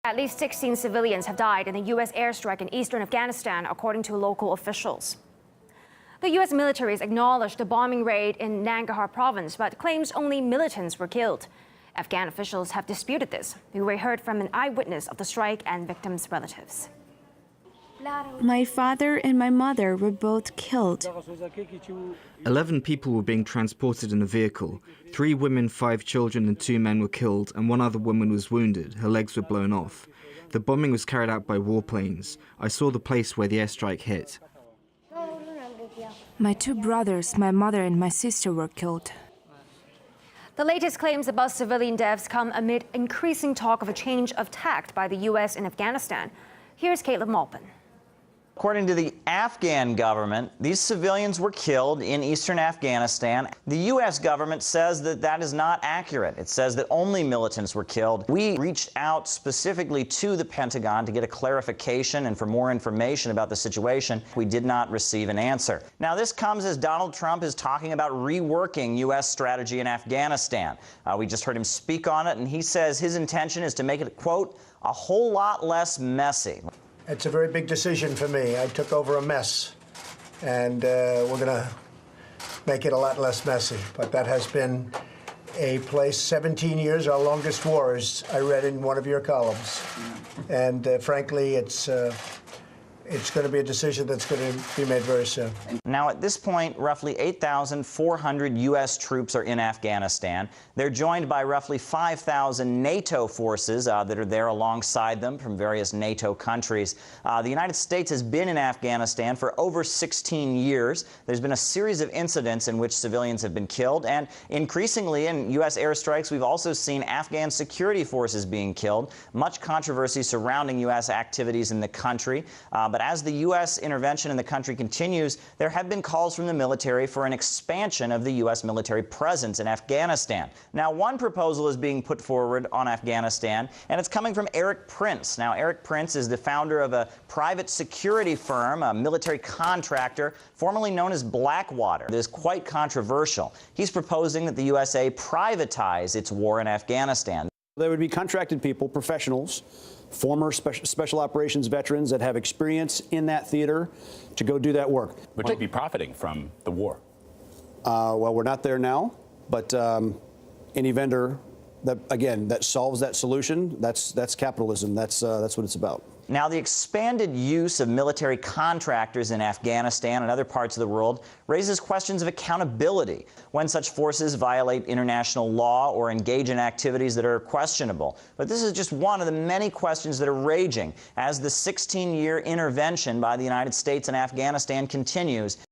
At least 16 civilians have died in a U.S. airstrike in eastern Afghanistan, according to local officials. The U.S. military has acknowledged the bombing raid in Nangarhar province, but claims only militants were killed. Afghan officials have disputed this. We heard from an eyewitness of the strike and victims' relatives. My father and my mother were both killed. 11 people were being transported in a vehicle. 3 women, 5 children and 2 men were killed, and 1 other woman was wounded. Her legs were blown off. The bombing was carried out by warplanes. I saw the place where the airstrike hit. My 2 brothers, my mother and my sister were killed. The latest claims about civilian deaths come amid increasing talk of a change of tact by the U.S. in Afghanistan. Here's Caleb Maupin. According to the Afghan government, these civilians were killed in eastern Afghanistan. The U.S. government says that that is not accurate. It says that only militants were killed. We reached out specifically to the Pentagon to get a clarification and for more information about the situation. We did not receive an answer. Now, this comes as Donald Trump is talking about reworking U.S. strategy in Afghanistan. We just heard him speak on it, and he says his intention is to make it, quote, a whole lot less messy. It's a very big decision for me. I took over a mess, and we're going to make it a lot less messy. But that has been a place, 17 years, our longest war, as I read in one of your columns. And frankly, it's going to be a decision that's going to be made very soon. Now, at this point, roughly 8,400 U.S. troops are in Afghanistan. They're joined by roughly 5,000 NATO forces that are there alongside them from various NATO countries. The United States has been in Afghanistan for over 16 years. There's been a series of incidents in which civilians have been killed, and increasingly in U.S. airstrikes, we've also seen Afghan security forces being killed. Much controversy surrounding U.S. activities in the country, but as the U.S. intervention in the country continues, there have been calls from the military for an expansion of the U.S. military presence in Afghanistan. Now, one proposal is being put forward on Afghanistan, and it's coming from Eric Prince. Now, Eric Prince is the founder of a private security firm, a military contractor, formerly known as Blackwater. It is quite controversial. He's proposing that the USA privatize its war in Afghanistan. There would be contracted people, professionals, former special operations veterans that have experience in that theater to go do that work. Would you be profiting from the war? Well, we're not there now, but any vendor that, again, that solves that solution, that's capitalism. That's what it's about. Now, the expanded use of military contractors in Afghanistan and other parts of the world raises questions of accountability when such forces violate international law or engage in activities that are questionable. But this is just one of the many questions that are raging as the 16-year intervention by the United States in Afghanistan continues.